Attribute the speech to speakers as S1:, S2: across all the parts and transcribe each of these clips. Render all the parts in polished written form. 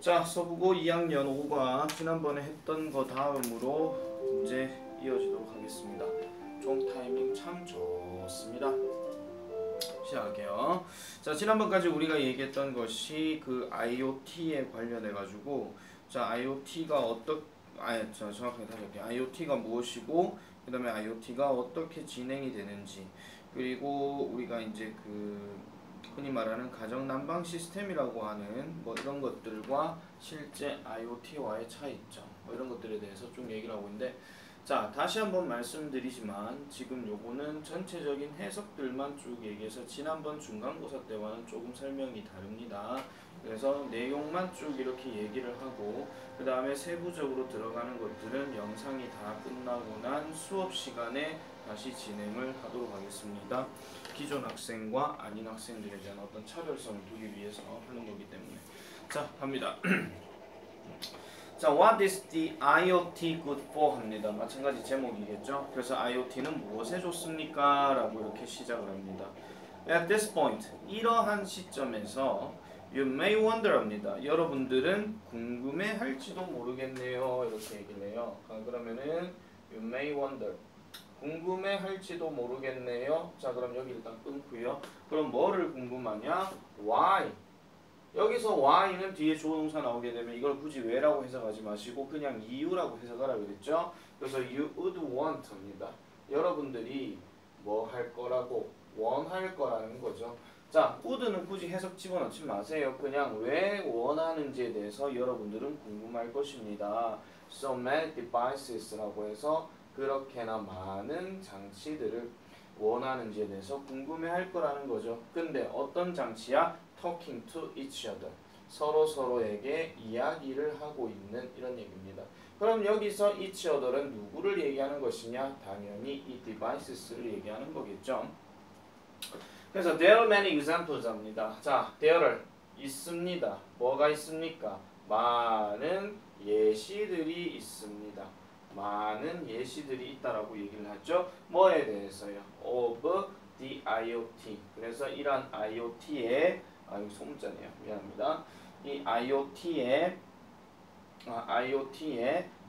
S1: 자, 서국어 2학년 5과 지난번에 했던 거 다음으로 이제 이어지도록 하겠습니다. 종 타이밍 참 좋습니다. 시작할게요. 자, 지난번까지 우리가 얘기했던 것이 그 IoT에 관련해 가지고, 자, IoT가 정확하게 다시 할게요. IoT가 무엇이고, 그 다음에 IoT가 어떻게 진행이 되는지, 그리고 우리가 이제 그 흔히 말하는 가정 난방 시스템이라고 하는 뭐 이런 것들과 실제 IoT와의 차이점, 뭐 이런 것들에 대해서 좀 얘기를 하고 있는데, 자, 다시 한번 말씀드리지만 지금 요거는 전체적인 해석들만 쭉 얘기해서 지난번 중간고사 때와는 조금 설명이 다릅니다. 그래서 내용만 쭉 이렇게 얘기를 하고, 그 다음에 세부적으로 들어가는 것들은 영상이 다 끝나고 난 수업 시간에 다시 진행을 하도록 하겠습니다. 기존 학생과 아닌 학생들에 대한 어떤 차별성을 두기 위해서 하는 거기 때문에. 자, 갑니다. 자, what is the IoT good for? 합니다. 마찬가지 제목이겠죠. 그래서 IoT는 무엇에 좋습니까? 라고 이렇게 시작을 합니다. At this point, 이러한 시점에서 you may wonder 합니다. 여러분들은 궁금해할지도 모르겠네요. 이렇게 얘기를 해요. 그러면은 you may wonder. 궁금해할지도 모르겠네요. 자, 그럼 여기 일단 끊고요. 그럼 뭐를 궁금하냐? Why? 여기서 why는 뒤에 조동사 나오게 되면 이걸 굳이 왜라고 해석하지 마시고 그냥 이유라고 해석하라 그랬죠. 그래서 you would want 합니다. 여러분들이 뭐 할 거라고 원할 거라는 거죠. 자, would는 굳이 해석 집어넣지 마세요. 그냥 왜 원하는지에 대해서 여러분들은 궁금할 것입니다. So many devices라고 해서 그렇게나 많은 장치들을 원하는지에 대해서 궁금해할 거라는 거죠. 근데 어떤 장치야? Talking to each other. 서로에게 이야기를 하고 있는 이런 얘기입니다. 그럼 여기서 each other은 누구를 얘기하는 것이냐? 당연히 이 devices를 얘기하는 거겠죠. 그래서 there are many examples 합니다. 자, there를 있습니다. 뭐가 있습니까? 많은 예시들이 있습니다. 많은 예시들이 있다라고 얘기를 하죠. 뭐에 대해서요? Of the IoT. 그래서 이런 IoT의 이거 소문자네요. 미안합니다. 이 IoT의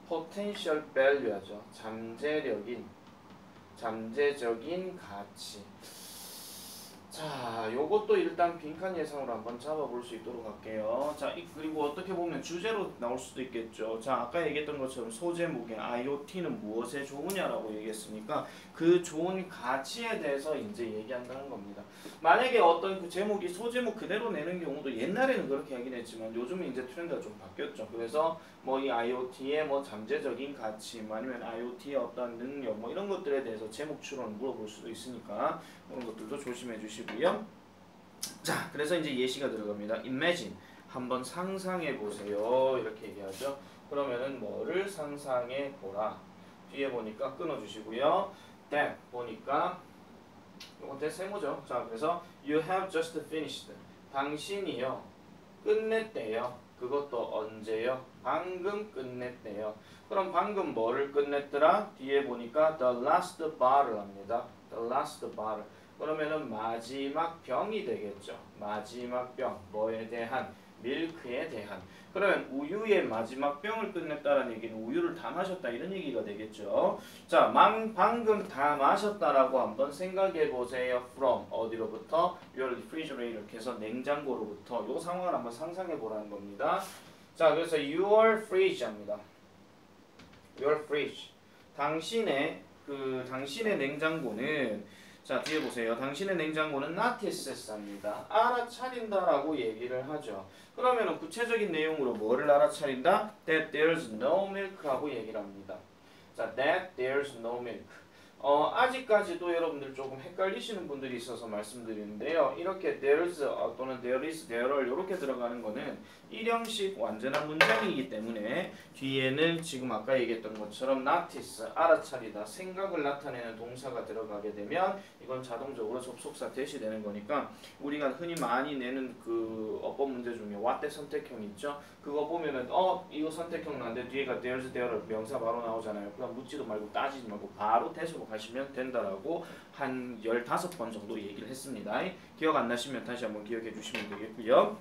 S1: potential value죠. 잠재적인 가치. 자, 요것도 일단 빈칸 예상으로 한번 잡아볼 수 있도록 할게요. 자, 그리고 어떻게 보면 주제로 나올 수도 있겠죠. 자, 아까 얘기했던 것처럼 소제목에 IoT는 무엇에 좋으냐라고 얘기했으니까 그 좋은 가치에 대해서 이제 얘기한다는 겁니다. 만약에 어떤 그 제목이 소제목 그대로 내는 경우도 옛날에는 그렇게 하긴 했지만 요즘은 이제 트렌드가 좀 바뀌었죠. 그래서 뭐 이 IoT의 뭐 잠재적인 가치, 아니면 IoT의 어떤 능력, 뭐 이런 것들에 대해서 제목 추론을 물어볼 수도 있으니까 그런 것들도 조심해 주시고요. 자, 그래서 이제 예시가 들어갑니다. Imagine, 한번 상상해 보세요. 이렇게 얘기하죠. 그러면은 뭐를 상상해 보라. 뒤에 보니까 끊어 주시고요. That 보니까 이건 대세모죠. 자, 그래서 you have just finished. 당신이요 끝냈대요. 그것도 언제요? 방금 끝냈대요. 그럼 방금 뭐를 끝냈더라? 뒤에 보니까 the last bar를 합니다. the last bar. 그러면은 마지막 병이 되겠죠. 마지막 병. 뭐에 대한? 밀크에 대한. 그러면 우유의 마지막 병을 끝냈다라는 얘기는 우유를 다 마셨다 이런 얘기가 되겠죠. 자, 방금 다 마셨다라고 한번 생각해 보세요. From 어디로부터? Your refrigerator. 이렇게 해서 냉장고로부터 이 상황을 한번 상상해 보라는 겁니다. 자, 그래서 your fridge 합니다. Your fridge. 당신의 냉장고는, 자, 뒤에 보세요. 당신의 냉장고는 notices 합니다. 알아차린다라고 얘기를 하죠. 그러면은 구체적인 내용으로 뭐를 알아차린다? That there's no milk라고 얘기를 합니다. 자, that there's no milk. 아직까지도 여러분들 조금 헷갈리시는 분들이 있어서 말씀드리는데요. 이렇게 there's 또는 there is, there를 이렇게 들어가는 거는 일형식 완전한 문장이기 때문에 뒤에는 지금 아까 얘기했던 것처럼 notice, 알아차리다, 생각을 나타내는 동사가 들어가게 되면 이건 자동적으로 접속사 대시되는 거니까 우리가 흔히 많이 내는 그 어법 문제 중에 what 대 선택형 있죠? 그거 보면은 이거 선택형 나는데 뒤에가 there's, there를 명사 바로 나오잖아요. 그럼 묻지도 말고 따지지 말고 바로 대시로 가시면 된다라고 한 15번 정도 얘기를 했습니다. 기억 안 나시면 다시 한번 기억해 주시면 되겠고요.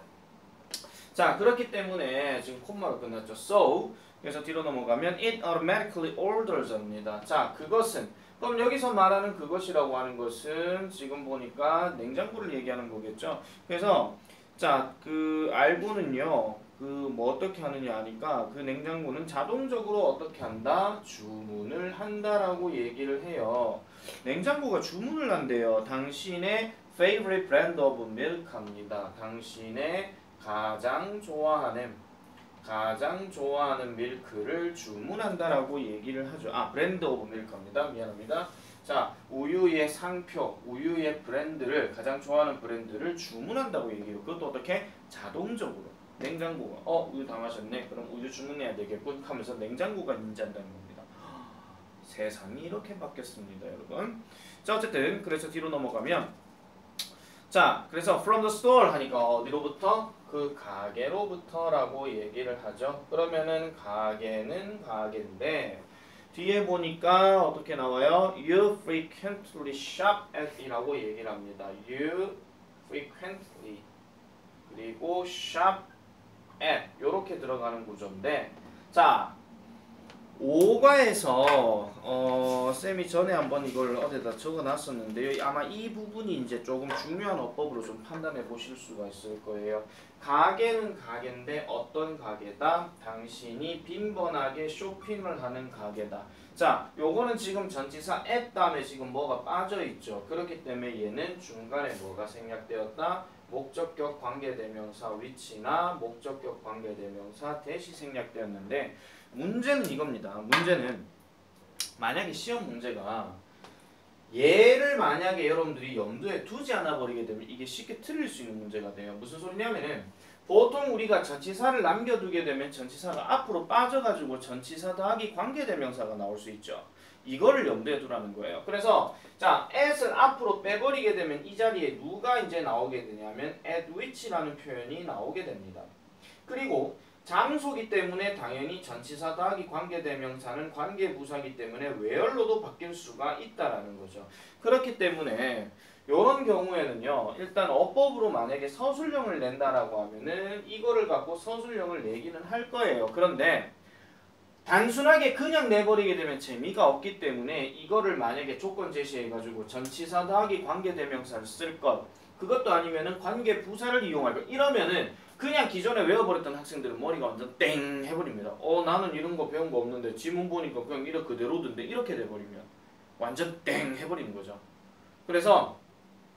S1: 자, 그렇기 때문에 지금 콤마로 끝났죠. So 그래서 뒤로 넘어가면 it automatically orders입니다. 자, 그것은 그럼 여기서 말하는 그것이라고 하는 것은 지금 보니까 냉장고를 얘기하는 거겠죠. 그래서 자, 그 알고는요. 그 뭐 어떻게 하느냐 하니까 그 냉장고는 자동적으로 어떻게 한다? 주문을 한다라고 얘기를 해요. 냉장고가 주문을 한대요. 당신의 favorite brand of milk입니다. 당신의 가장 좋아하는 밀크를 주문한다라고 얘기를 하죠. 아, 브랜드 오브 밀크입니다. 미안합니다. 자, 우유의 상표, 우유의 브랜드를 가장 좋아하는 브랜드를 주문한다고 얘기해요. 그것도 어떻게? 자동적으로. 냉장고가 우유 다 마셨네. 그럼 우유 주문해야 되겠군 하면서 냉장고가 인지한다는 겁니다. 세상이 이렇게 바뀌었습니다, 여러분. 자, 어쨌든 그래서 뒤로 넘어가면 자, 그래서 from the store 하니까 어디로부터? 그 가게로부터라고 얘기를 하죠. 그러면은 가게는 가게인데 뒤에 보니까 어떻게 나와요? You frequently shop at 이라고 얘기를 합니다. You frequently 그리고 shop at 요렇게 들어가는 구조인데 자 5과에서 쌤이 전에 한번 이걸 어디다 적어놨었는데요. 아마 이 부분이 이제 조금 중요한 어법으로 좀 판단해 보실 수가 있을 거예요. 가게는 가게인데 어떤 가게다? 당신이 빈번하게 쇼핑을 하는 가게다. 자, 요거는 지금 전치사 at 다음에 지금 뭐가 빠져 있죠. 그렇기 때문에 얘는 중간에 뭐가 생략되었다? 목적격 관계대명사 which나 목적격 관계대명사 that이 생략되었는데 문제는 이겁니다. 문제는 만약에 시험 문제가 얘를 만약에 여러분들이 염두에 두지 않아 버리게 되면 이게 쉽게 틀릴 수 있는 문제가 돼요. 무슨 소리냐면은 보통 우리가 전치사를 남겨두게 되면 전치사가 앞으로 빠져가지고 전치사 더하기 관계대명사가 나올 수 있죠. 이거를 염두에 두라는 거예요. 그래서 자, at을 앞으로 빼버리게 되면 이 자리에 누가 이제 나오게 되냐면 at which라는 표현이 나오게 됩니다. 그리고 장소기 때문에 당연히 전치사 더하기 관계대명사는 관계부사기 때문에 where로도 바뀔 수가 있다라는 거죠. 그렇기 때문에 이런 경우에는요. 일단 어법으로 만약에 서술형을 낸다라고 하면은 이거를 갖고 서술형을 내기는 할 거예요. 그런데 단순하게 그냥 내버리게 되면 재미가 없기 때문에 이거를 만약에 조건 제시해가지고 전치사 더하기 관계대명사를 쓸 것 그것도 아니면은 관계부사를 이용할 것 이러면은 그냥 기존에 외워버렸던 학생들은 머리가 완전 땡 해버립니다. 나는 이런 거 배운 거 없는데 지문 보니까 그냥 이렇게 그대로던데 이렇게 돼버리면 완전 땡 해버리는 거죠. 그래서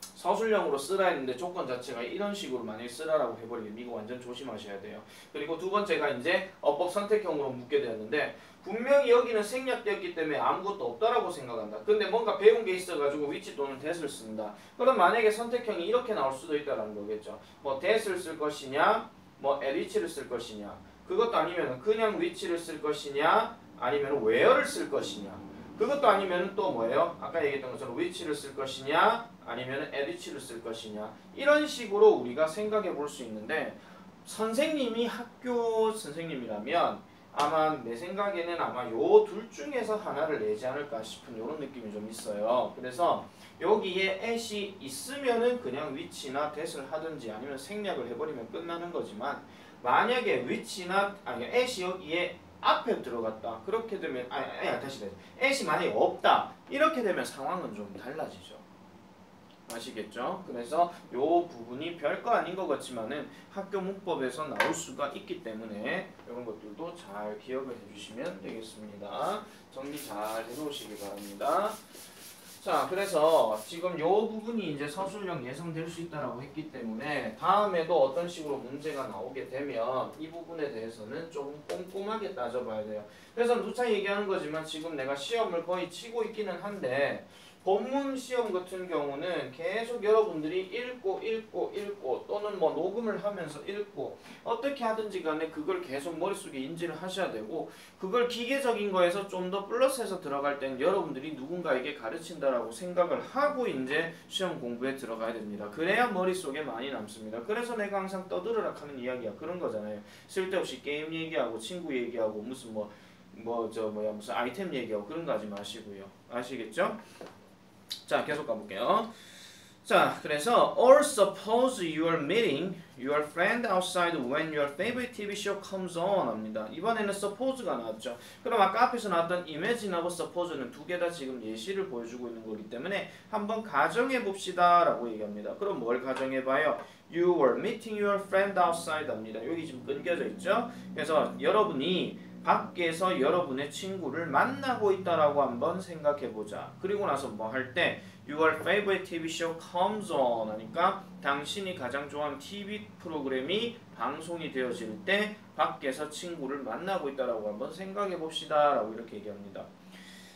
S1: 서술형으로 쓰라 했는데 조건 자체가 이런 식으로 만약에 쓰라라고 해버리면 이거 완전 조심하셔야 돼요. 그리고 두 번째가 이제 어법 선택형으로 묻게 되었는데 분명히 여기는 생략되었기 때문에 아무것도 없다라고 생각한다. 근데 뭔가 배운 게 있어가지고 which 또는 that을 쓴다. 그럼 만약에 선택형이 이렇게 나올 수도 있다라는 거겠죠. 뭐 that을 쓸 것이냐, 뭐 at which를 쓸 것이냐. 그것도 아니면 그냥 which를 쓸 것이냐, 아니면 where를 쓸 것이냐. 그것도 아니면 또 뭐예요? 아까 얘기했던 것처럼 which를 쓸 것이냐, 아니면 at which를 쓸 것이냐. 이런 식으로 우리가 생각해 볼 수 있는데 선생님이 학교 선생님이라면 아마 내 생각에는 아마 요 둘 중에서 하나를 내지 않을까 싶은 이런 느낌이 좀 있어요. 그래서 여기에 at이 있으면은 그냥 which나 that을 하든지 아니면 생략을 해버리면 끝나는 거지만 만약에 which나 아니 at이 여기에 앞에 들어갔다. 그렇게 되면 다시 at이 만약에 없다. 이렇게 되면 상황은 좀 달라지죠. 아시겠죠? 그래서 요 부분이 별거 아닌 것 같지만은 학교 문법에서 나올 수가 있기 때문에 이런 것들도 잘 기억을 해주시면 되겠습니다. 정리 잘 해놓으시기 바랍니다. 자, 그래서 지금 요 부분이 이제 서술형 예상될 수 있다라고 했기 때문에 다음에도 어떤 식으로 문제가 나오게 되면 이 부분에 대해서는 좀 꼼꼼하게 따져봐야 돼요. 그래서 누차 얘기하는 거지만 지금 내가 시험을 거의 치고 있기는 한데 본문 시험 같은 경우는 계속 여러분들이 읽고 또는 뭐 녹음을 하면서 읽고 어떻게 하든지 간에 그걸 계속 머릿속에 인지를 하셔야 되고 그걸 기계적인 거에서 좀 더 플러스해서 들어갈 땐 여러분들이 누군가에게 가르친다라고 생각을 하고 이제 시험 공부에 들어가야 됩니다. 그래야 머릿속에 많이 남습니다. 그래서 내가 항상 떠들으라 하는 이야기가 그런 거잖아요. 쓸데없이 게임 얘기하고 친구 얘기하고 무슨 무슨 아이템 얘기하고 그런 거 하지 마시고요. 아시겠죠? 자, 계속 가볼게요. 자, 그래서 or suppose you are meeting your friend outside when your favorite TV show comes on 합니다. 이번에는 suppose가 나왔죠. 그럼 아까 앞에서 나왔던 imagine하고 suppose는 두 개 다 지금 예시를 보여주고 있는 거기 때문에 한번 가정해 봅시다 라고 얘기합니다. 그럼 뭘 가정해 봐요? You were meeting your friend outside 합니다. 여기 지금 끊겨져 있죠. 그래서 여러분이 밖에서 여러분의 친구를 만나고 있다라고 한번 생각해 보자. 그리고 나서 뭐 할 때 Your favorite TV show comes on 하니까 당신이 가장 좋아하는 TV 프로그램이 방송이 되어질 때 밖에서 친구를 만나고 있다라고 한번 생각해 봅시다 라고 이렇게 얘기합니다.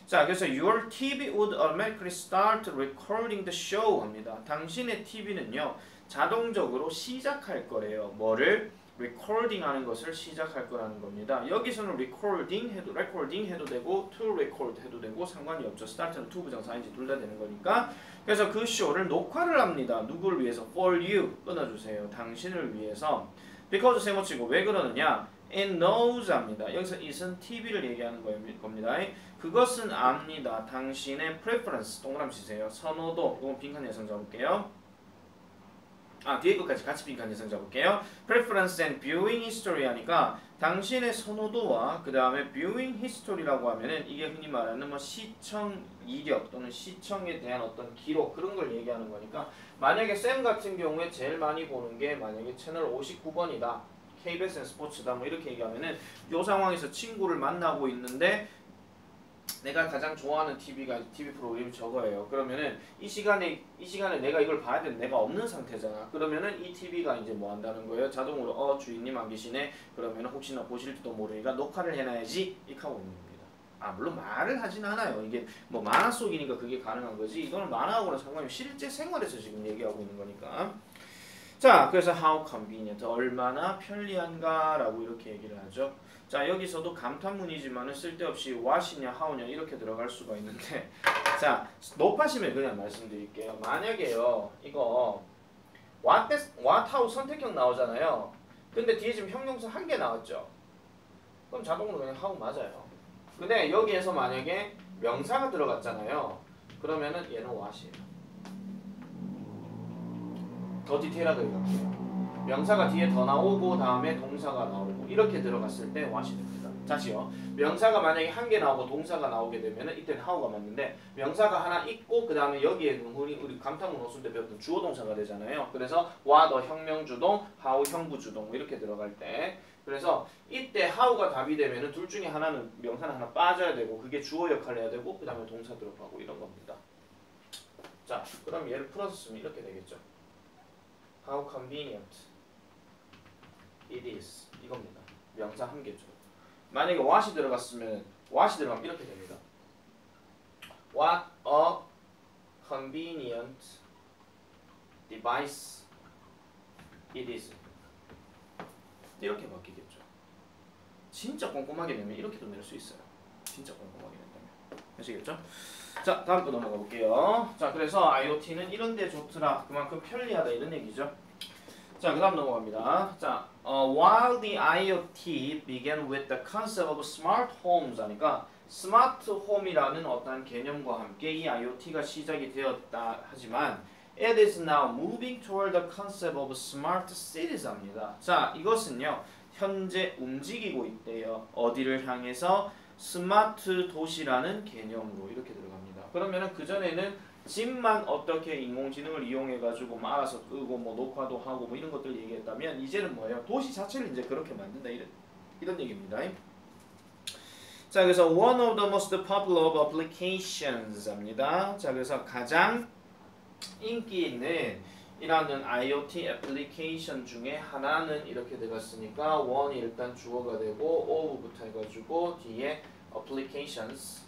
S1: 자, 그래서 Your TV would automatically start recording the show 합니다. 당신의 TV는요 자동적으로 시작할 거래요. 뭐를? recording 하는 것을 시작할 거라는 겁니다. 여기서는 recording 해도 되고 to record 해도 되고 상관이 없죠. start는 to 부정사인지 둘 다 되는 거니까. 그래서 그 쇼를 녹화를 합니다. 누구를 위해서? for you. 끊어주세요. 당신을 위해서. because 세모치고 왜 그러느냐? it knows 합니다. 여기서 it은 TV를 얘기하는 겁니다. 그것은 압니다. 당신의 preference 동그라미 치세요. 선호도. 이건 빈칸 예상 잡을게요. 뒤에 것까지 같이 빈칸 예상 잡을게요. Preference and Viewing History 하니까 당신의 선호도와 그 다음에 Viewing History라고 하면은 이게 흔히 말하는 뭐 시청 이력 또는 시청에 대한 어떤 기록 그런 걸 얘기하는 거니까 만약에 쌤 같은 경우에 제일 많이 보는 게 만약에 채널 59번이다. KBSN 스포츠다 뭐 이렇게 얘기하면은 이 상황에서 친구를 만나고 있는데 내가 가장 좋아하는 TV 프로그램이 저거예요. 그러면은 이 시간에 내가 이걸 봐야 되는 내가 없는 상태잖아. 그러면은 이 TV가 이제 뭐 한다는 거예요? 자동으로 주인님 안 계시네. 그러면은 혹시나 보실지도 모르니까 녹화를 해놔야지 이렇게 하고 있는 겁니다. 물론 말을 하진 않아요. 이게 뭐 만화 속이니까 그게 가능한 거지. 이거는 만화하고는 상관이 실제 생활에서 지금 얘기하고 있는 거니까. 자, 그래서 how convenient 얼마나 편리한가라고 이렇게 얘기를 하죠. 자, 여기서도 감탄문이지만은 쓸데없이 what이냐 how냐 이렇게 들어갈 수가 있는데 자, 높아시면 그냥 말씀드릴게요. 만약에요 이거 what, how 선택형 나오잖아요. 근데 뒤에 지금 형용사 한 개 나왔죠. 그럼 자동으로 그냥 how 맞아요. 근데 여기에서 만약에 명사가 들어갔잖아요. 그러면은 얘는 what이에요. 더 디테일하게 얘기할게요. 명사가 뒤에 더 나오고 다음에 동사가 나오고 이렇게 들어갔을 때 what이 됩니다. 다시요. 명사가 만약에 한 개 나오고 동사가 나오게 되면은 이때는 how가 맞는데 명사가 하나 있고 그 다음에 여기에 우리 감탄문 어순 때 배웠던 주어 동사가 되잖아요. 그래서 what 형명주동, how 형부주동 이렇게 들어갈 때 그래서 이때 how가 답이 되면은 둘 중에 하나는 명사는 하나 빠져야 되고 그게 주어 역할을 해야 되고 그 다음에 동사 들어가고 이런 겁니다. 자, 그럼 얘를 풀어서 쓰면 이렇게 되겠죠. How convenient it is 이겁니다. 명사 한 개죠. 만약에 what이 들어가면 이렇게 됩니다. What a convenient device it is 이렇게 바뀌겠죠. 진짜 꼼꼼하게 내면 이렇게도 낼 수 있어요. 진짜 꼼꼼하게 낸다면. 아시겠죠? 자, 다음 거 넘어가 볼게요. 자, 그래서 IoT는 이런 데 좋더라. 그만큼 편리하다 이런 얘기죠. 자, 그 다음 넘어갑니다. 자, while the IoT began with the concept of smart homes 하니까 스마트 홈이라는 어떤 개념과 함께 이 IoT가 시작이 되었다 하지만 it is now moving toward the concept of smart cities 합니다. 자, 이것은요. 현재 움직이고 있대요. 어디를 향해서? 스마트 도시라는 개념으로 이렇게 들어갑니다. 그러면은 그전에는 집만 어떻게 인공지능을 이용해가지고 뭐 알아서 끄고 뭐 녹화도 하고 뭐 이런 것들 얘기했다면 이제는 뭐예요? 도시 자체를 이제 그렇게 만든다 이런 얘기입니다. 자, 그래서 one of the most popular applications 합니다. 자, 그래서 가장 인기 있는 이라는 IoT 애플리케이션 중에 하나는 이렇게 들어갔으니까 one이 일단 주어가 되고 of부터 해가지고 뒤에 applications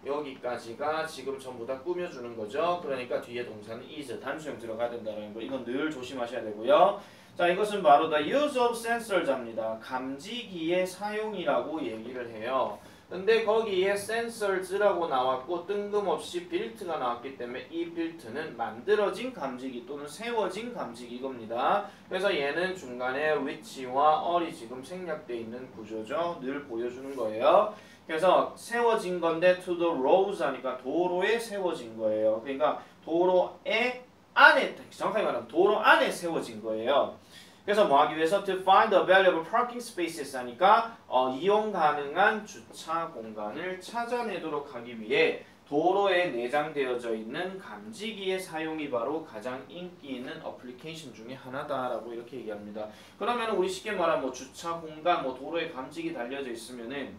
S1: 여기까지가 지금 전부 다 꾸며주는 거죠. 그러니까 뒤에 동사는 is 단수형 들어가야 된다는 거 이건 늘 조심하셔야 되고요. 자, 이것은 바로 the use of sensors입니다. 감지기의 사용이라고 얘기를 해요. 근데 거기에 sensors라고 나왔고 뜬금없이 built가 나왔기 때문에 이 built는 만들어진 감지기 또는 세워진 감지기 이겁니다. 그래서 얘는 중간에 which와 all이 지금 생략되어 있는 구조죠. 늘 보여주는 거예요. 그래서 세워진 건데 to the roads 하니까 도로에 세워진 거예요. 그러니까 도로에 안에, 정확하게 말하면 도로 안에 세워진 거예요. 그래서 뭐 하기 위해서 to find available parking spaces 하니까 이용 가능한 주차 공간을 찾아내도록 하기 위해 도로에 내장되어져 있는 감지기의 사용이 바로 가장 인기 있는 어플리케이션 중에 하나다라고 이렇게 얘기합니다. 그러면 우리 쉽게 말하면 뭐 주차 공간, 뭐 도로에 감지기 달려져 있으면은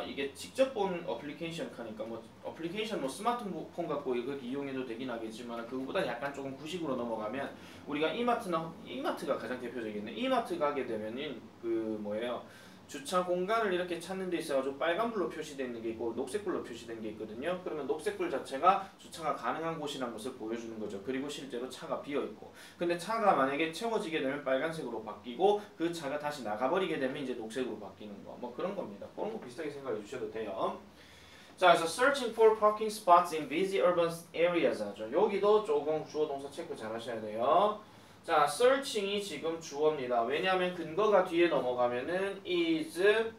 S1: 이게 직접 본 어플리케이션 하니까 뭐 어플리케이션 뭐 스마트폰 갖고 이렇게 이용해도 되긴 하겠지만 그거보다 약간 조금 구식으로 넘어가면 우리가 이마트가 가장 대표적이겠네. 이마트 가게 되면은 그 뭐예요? 주차 공간을 이렇게 찾는 데 있어가지고 빨간불로 표시되어 있는 게 있고 녹색불로 표시된 게 있거든요. 그러면 녹색불 자체가 주차가 가능한 곳이라는 것을 보여주는 거죠. 그리고 실제로 차가 비어있고 근데 차가 만약에 채워지게 되면 빨간색으로 바뀌고 그 차가 다시 나가버리게 되면 이제 녹색으로 바뀌는 거 뭐 그런 겁니다. 그런 거 비슷하게 생각해 주셔도 돼요. 자, 그래서 searching for parking spots in busy urban areas 하죠. 여기도 조금 주어 동사 체크 잘 하셔야 돼요. 자, searching이 지금 주어입니다. 왜냐하면 근거가 뒤에 넘어가면은 is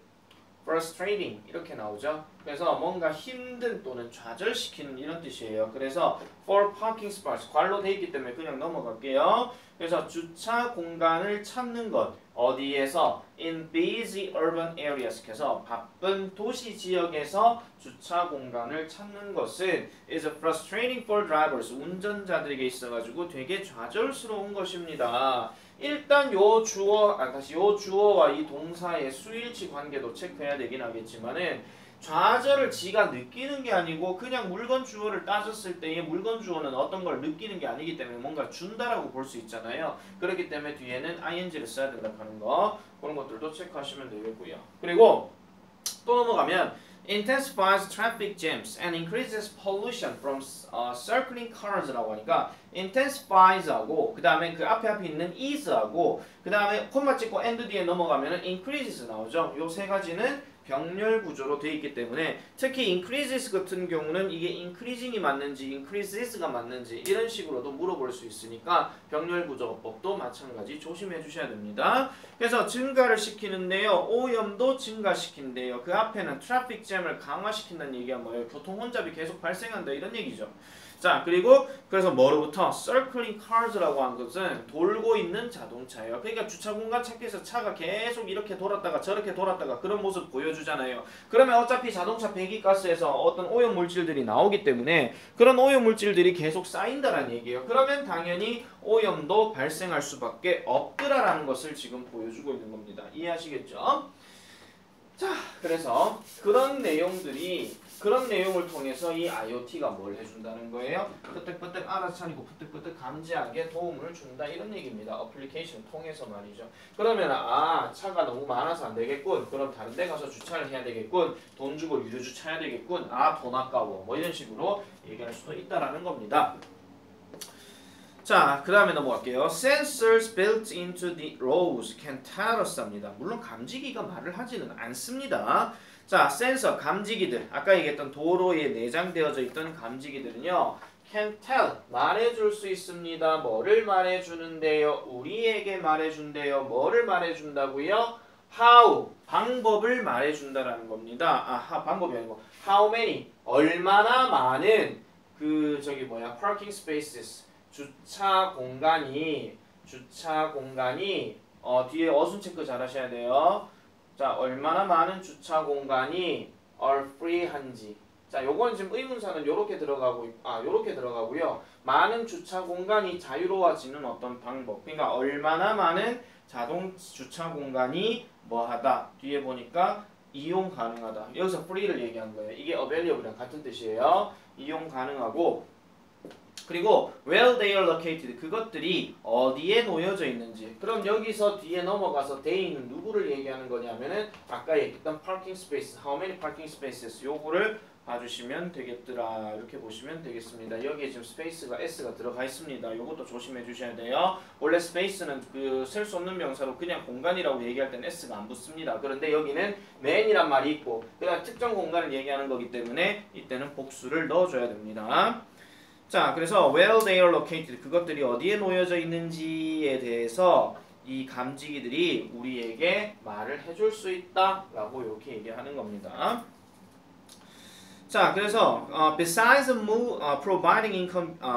S1: frustrating 이렇게 나오죠. 그래서 뭔가 힘든 또는 좌절시키는 이런 뜻이에요. 그래서 for parking spots 괄로 돼 있기 때문에 그냥 넘어갈게요. 그래서 주차 공간을 찾는 것 어디에서 in busy urban areas 그래서 바쁜 도시 지역에서 주차 공간을 찾는 것은 is frustrating for drivers 운전자들에게 있어가지고 되게 좌절스러운 것입니다. 일단 요 주어와 이 동사의 수일치 관계도 체크해야 되긴 하겠지만은 좌절을 지가 느끼는 게 아니고 그냥 물건 주어를 따졌을 때의 물건 주어는 어떤 걸 느끼는 게 아니기 때문에 뭔가 준다라고 볼 수 있잖아요. 그렇기 때문에 뒤에는 ing를 써야 된다고 하는 거 그런 것들도 체크하시면 되겠고요. 그리고 또 넘어가면 intensifies traffic jams and increases pollution from circling cars라고 하니까 intensifies하고 그 다음에 그 앞에 있는 is하고 그 다음에 콤마 찍고 and 뒤에 넘어가면 increases 나오죠. 요 세 가지는 병렬 구조로 되어 있기 때문에 특히 increases 같은 경우는 이게 increasing이 맞는지 increases가 맞는지 이런 식으로도 물어볼 수 있으니까 병렬 구조법도 마찬가지 조심해 주셔야 됩니다. 그래서 증가를 시키는데요. 오염도 증가시킨대요. 그 앞에는 트래픽 잼을 강화시킨다는 얘기가 뭐예요? 교통 혼잡이 계속 발생한다 이런 얘기죠. 자, 그리고 그래서 뭐로부터 circling cars라고 한 것은 돌고 있는 자동차예요. 그러니까 주차 공간 찾기 위해서 차가 계속 이렇게 돌았다가 저렇게 돌았다가 그런 모습 보여주잖아요. 그러면 어차피 자동차 배기가스에서 어떤 오염 물질들이 나오기 때문에 그런 오염 물질들이 계속 쌓인다라는 얘기예요. 그러면 당연히 오염도 발생할 수밖에 없더라라는 것을 지금 보여주고 있는 겁니다. 이해하시겠죠? 자, 그래서 그런 내용을 통해서 이 IoT가 뭘 해준다는 거예요? 끄떡끄떡 알아차리고 끄떡끄떡 감지하게 도움을 준다 이런 얘기입니다. 어플리케이션 통해서 말이죠. 그러면 차가 너무 많아서 안 되겠군. 그럼 다른 데 가서 주차를 해야 되겠군. 돈 주고 유료주차해야 되겠군. 돈 아까워. 뭐 이런 식으로 얘기할 수도 있다라는 겁니다. 자, 그 다음에 넘어갈게요. Sensors built into the roads can tell us 합니다. 물론 감지기가 말을 하지는 않습니다. 자, 센서, 감지기들. 아까 얘기했던 도로에 내장되어져 있던 감지기들은요. can tell, 말해줄 수 있습니다. 뭐를 말해주는데요? 우리에게 말해준대요. 뭐를 말해준다고요? how, 방법을 말해준다라는 겁니다. 방법이 아니고 how many, 얼마나 많은 parking spaces 주차 공간이 뒤에 어순 체크 잘 하셔야 돼요. 자, 얼마나 많은 주차 공간이 are free한지. 자, 요건 지금 의문사는 요렇게 들어가고요. 많은 주차 공간이 자유로워지는 어떤 방법. 그러니까 얼마나 많은 자동 주차 공간이 뭐하다. 뒤에 보니까 이용 가능하다. 여기서 free를 얘기한 거예요. 이게 available이랑 같은 뜻이에요. 이용 가능하고 그리고 where they are located 그것들이 어디에 놓여져 있는지. 그럼 여기서 뒤에 넘어가서 they는 누구를 얘기하는 거냐면은 아까 얘기했던 parking space, how many parking spaces 요거를 봐주시면 되겠더라. 이렇게 보시면 되겠습니다. 여기에 지금 스페이스가 s가 들어가 있습니다. 요것도 조심해 주셔야 돼요. 원래 스페이스는 셀 수 없는 명사로 그냥 공간이라고 얘기할 땐 s가 안 붙습니다. 그런데 여기는 man이란 말이 있고 그다음 특정 공간을 얘기하는 거기 때문에 이때는 복수를 넣어줘야 됩니다. 자, 그래서 where they are located 그것들이 어디에 놓여져 있는지에 대해서 이 감지기들이 우리에게 말을 해줄 수 있다라고 이렇게 얘기하는 겁니다. 자, 그래서 besides providing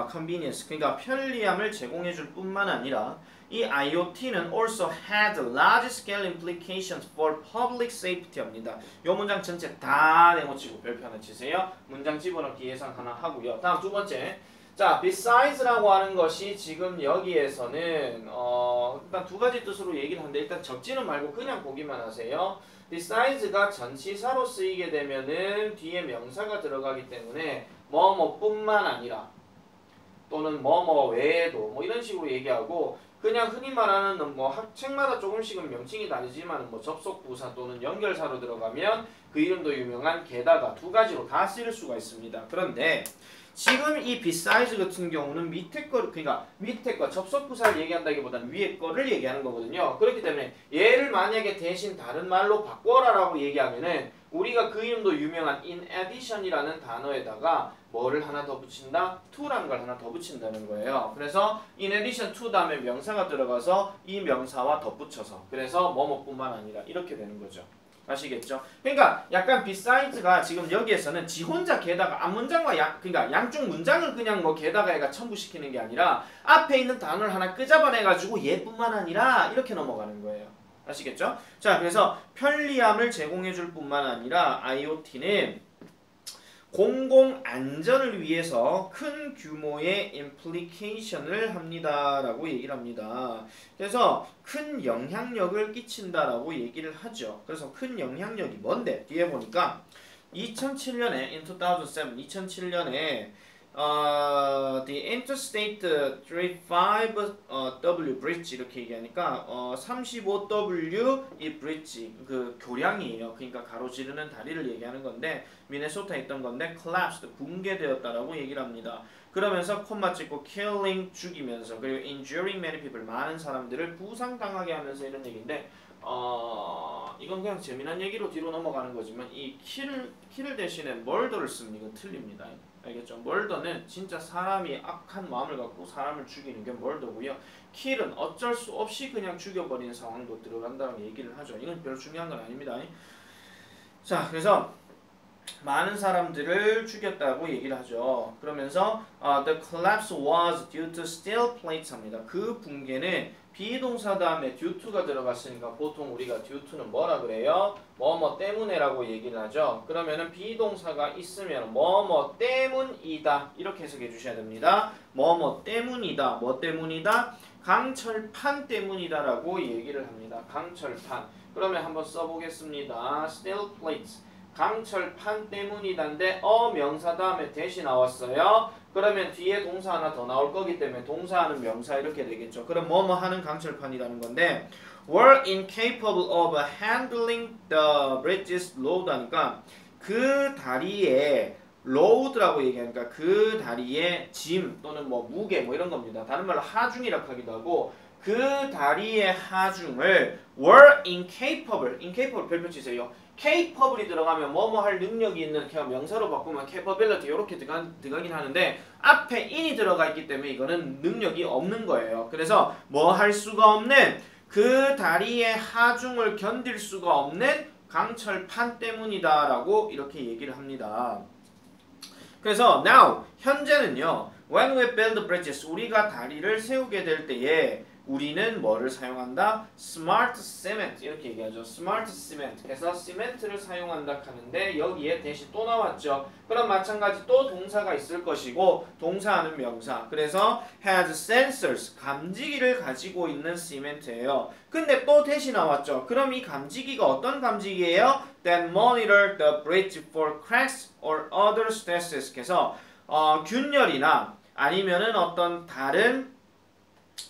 S1: convenience, 그러니까 편리함을 제공해줄 뿐만 아니라 이 IoT는 also had large-scale implications for public safety입니다. 이 문장 전체 다 네모치고 별표 하나 치세요. 문장 집어넣기 예상 하나 하고요. 다음 두 번째. 자, beside스라고 하는 것이 지금 여기에서는 일단 두 가지 뜻으로 얘기를 하는데 일단 적지는 말고 그냥 보기만 하세요. besides가 전치사로 쓰이게 되면은 뒤에 명사가 들어가기 때문에 뭐뭐뿐만 아니라 또는 뭐뭐 외에도 뭐 이런 식으로 얘기하고 그냥 흔히 말하는 뭐 책마다 조금씩은 명칭이 다르지만 뭐 접속 부사 또는 연결사로 들어가면 그 이름도 유명한 게다가 두 가지로 다 쓰일 수가 있습니다. 그런데 지금 이 besides 같은 경우는 밑에 거, 그러니까 밑에 거 접속 부사를 얘기한다기보다는 위에 거를 얘기하는 거거든요. 그렇기 때문에 얘를 만약에 대신 다른 말로 바꿔라라고 얘기하면은 우리가 그 이름도 유명한 in addition이라는 단어에다가 뭐를 하나 더 붙인다? to라는 걸 하나 더 붙인다는 거예요. 그래서 in addition to 다음에 명사가 들어가서 이 명사와 덧붙여서 그래서 뭐뭐뿐만 아니라 이렇게 되는 거죠. 아시겠죠? 그러니까 약간 besides가 지금 여기에서는 지 혼자 게다가 앞문장과 그러니까 양쪽 문장을 그냥 뭐 게다가에가 첨부시키는 게 아니라 앞에 있는 단어를 하나 끄잡아내가지고 얘뿐만 아니라 이렇게 넘어가는 거예요. 아시겠죠? 자, 그래서 편리함을 제공해줄 뿐만 아니라 IoT는 공공 안전을 위해서 큰 규모의 임플리케이션을 합니다라고 얘기를 합니다. 그래서 큰 영향력을 끼친다라고 얘기를 하죠. 그래서 큰 영향력이 뭔데? 뒤에 보니까 2007년에 in 2007년에 the Interstate 35W Bridge 이렇게 얘기하니까 35W 이 브릿지 그 교량이에요. 그러니까 가로지르는 다리를 얘기하는 건데 미네소타에 있던 건데 collapsed 붕괴되었다라고 얘기를 합니다. 그러면서 콤마 찍고 killing 죽이면서 그리고 injuring many people 많은 사람들을 부상당하게 하면서 이런 얘기인데 이건 그냥 재미난 얘기로 뒤로 넘어가는 거지만 이 kill 대신에 murder를 쓰면 이건 틀립니다. 알겠죠? 멀더는 진짜 사람이 악한 마음을 갖고 사람을 죽이는 게 멀더고요. 킬은 어쩔 수 없이 그냥 죽여버리는 상황도 들어간다는 얘기를 하죠. 이건 별로 중요한 건 아닙니다. 자, 그래서 많은 사람들을 죽였다고 얘기를 하죠. 그러면서 the collapse was due to steel plates 합니다. 그 붕괴는 비동사 다음에 due to가 들어갔으니까 보통 우리가 due to는 뭐라 그래요? 뭐뭐 때문에라고 얘기를 하죠. 그러면은 비동사가 있으면 뭐뭐 때문이다 이렇게 해석해 주셔야 됩니다. 뭐뭐 때문이다. 뭐 때문이다? 강철판 때문이다라고 얘기를 합니다. 강철판. 그러면 한번 써보겠습니다. steel plates. 강철판 때문이다인데 명사 다음에 대시 나왔어요. 그러면 뒤에 동사 하나 더 나올 거기 때문에 동사하는 명사 이렇게 되겠죠. 그럼 뭐뭐 하는 강철판이라는 건데 were incapable of handling the bridge's load 하니까 그 다리에 load라고 얘기하니까 그 다리에 짐 또는 뭐 무게 뭐 이런 겁니다. 다른 말로 하중이라고 하기도 하고 그 다리의 하중을 were incapable 별표 치세요. capable이 들어가면 뭐뭐 할 능력이 있는 그냥 명사로 바꾸면 capability 이렇게 들어가긴 하는데 앞에 in이 들어가 있기 때문에 이거는 능력이 없는 거예요. 그래서 뭐 할 수가 없는 그 다리의 하중을 견딜 수가 없는 강철판 때문이다 라고 이렇게 얘기를 합니다. 그래서 now 현재는요 when we build bridges 우리가 다리를 세우게 될 때에 우리는 뭐를 사용한다? smart cement 이렇게 얘기하죠. smart cement. 그래서 시멘트를 사용한다 하는데 여기에 대시 또 나왔죠. 그럼 마찬가지 또 동사가 있을 것이고 동사하는 명사. 그래서 has sensors 감지기를 가지고 있는 시멘트예요. 근데 또 대시 나왔죠. 그럼 이 감지기가 어떤 감지기예요? That monitor the bridge for cracks or other stresses. 그래서 균열이나 아니면은 어떤 다른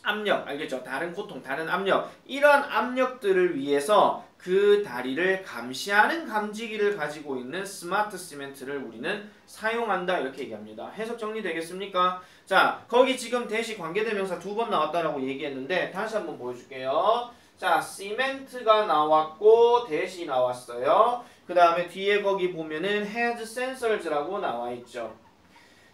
S1: 압력, 알겠죠? 다른 고통, 다른 압력 이런 압력들을 위해서 그 다리를 감시하는 감지기를 가지고 있는 스마트 시멘트를 우리는 사용한다 이렇게 얘기합니다. 해석 정리되겠습니까? 자, 거기 지금 대시 관계대명사 2번 나왔다라고 얘기했는데 다시 한번 보여줄게요. 자, 시멘트가 나왔고 대시 나왔어요. 그 다음에 뒤에 거기 보면은 has sensors라고 나와있죠.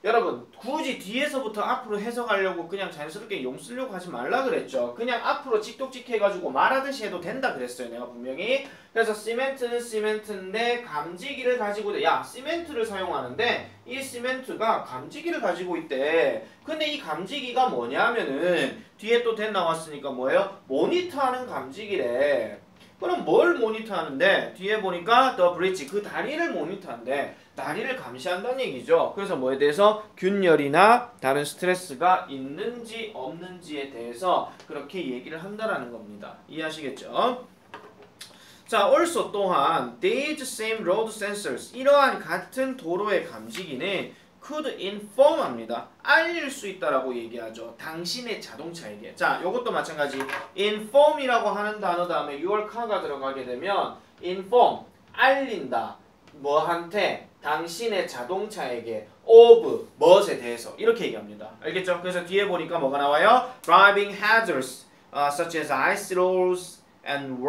S1: 여러분 굳이 뒤에서부터 앞으로 해석하려고 그냥 자연스럽게 용 쓰려고 하지 말라 그랬죠. 그냥 앞으로 찍독찍 해가지고 말하듯이 해도 된다 그랬어요. 내가 분명히. 그래서 시멘트는 시멘트인데 감지기를 가지고 야 시멘트를 사용하는데 이 시멘트가 감지기를 가지고 있대. 근데 이 감지기가 뭐냐면은 뒤에 또 된 나왔으니까 뭐예요? 모니터하는 감지기래. 그럼 뭘 모니터하는데 뒤에 보니까 the bridge 그 다리를 모니터한대. 다리를 감시한다는 얘기죠. 그래서 뭐에 대해서 균열이나 다른 스트레스가 있는지 없는지에 대해서 그렇게 얘기를 한다라는 겁니다. 이해하시겠죠? 자, also 또한 these same road sensors 이러한 같은 도로의 감지기는 could inform 합니다. 알릴 수 있다라고 얘기하죠. 당신의 자동차에게. 자, 요것도 마찬가지. inform이라고 하는 단어 다음에 your car가 들어가게 되면 inform, 알린다. 뭐한테? 당신의 자동차에게 of, mu엇에 대해서 이렇게 얘기합니다. 알겠죠? 그래서 뒤에 보니까 뭐가 나와요? driving hazards such as ice roads and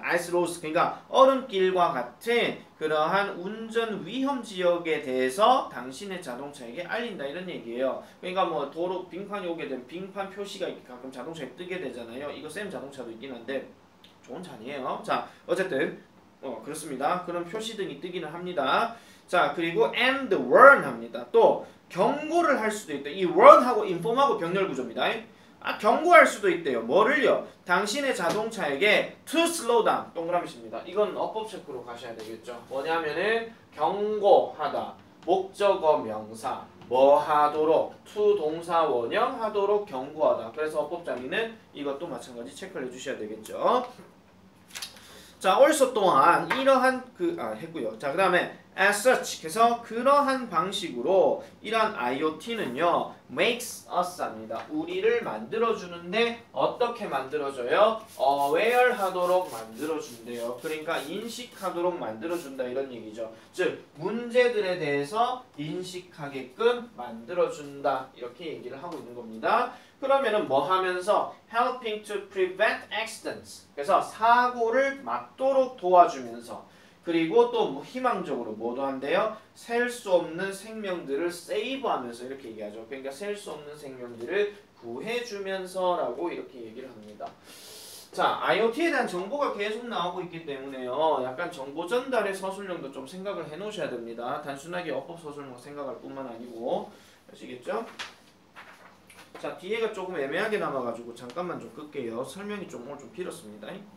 S1: ice roads 그러니까 얼음길과 같은 그러한 운전 위험 지역에 대해서 당신의 자동차에게 알린다 이런 얘기예요. 그러니까 뭐 도로 빙판이 오게 되면 빙판 표시가 가끔 자동차에 뜨게 되잖아요. 이거 쌤 자동차도 있긴 한데 좋은 차 아니에요. 자, 어쨌든 그렇습니다. 그런 표시등이 뜨기는 합니다. 자, 그리고 and warn 합니다. 또 경고를 할 수도 있다. 이 warn하고 inform하고 병렬 구조입니다. 경고할 수도 있대요. 뭐를요? 당신의 자동차에게 to slow down. 동그라미입니다. 이건 어법 체크로 가셔야 되겠죠. 뭐냐면은 경고하다. 목적어 명사. 뭐 하도록. to 동사 원형 하도록 경고하다. 그래서 어법 장의는 이것도 마찬가지 체크를 해주셔야 되겠죠. 자, also 또한 이러한 했고요. 자, 그다음에 as such 그래서 그러한 방식으로 이러한 IoT는요 makes us 합니다. 우리를 만들어주는데 어떻게 만들어줘요? aware 하도록 만들어준대요. 그러니까 인식하도록 만들어준다 이런 얘기죠. 즉 문제들에 대해서 인식하게끔 만들어준다 이렇게 얘기를 하고 있는 겁니다. 그러면은 뭐 하면서 helping to prevent accidents 그래서 사고를 막도록 도와주면서 그리고 또 희망적으로 뭐도 한대요? 셀 수 없는 생명들을 세이브하면서 이렇게 얘기하죠. 그러니까 셀 수 없는 생명들을 구해주면서라고 이렇게 얘기를 합니다. 자, IoT에 대한 정보가 계속 나오고 있기 때문에요. 약간 정보 전달의 서술형도 좀 생각을 해놓으셔야 됩니다. 단순하게 어법 서술형 생각할 뿐만 아니고 아시겠죠? 자, 뒤에가 조금 애매하게 남아가지고 잠깐만 좀 끌게요. 설명이 좀 오늘 좀 길었습니다.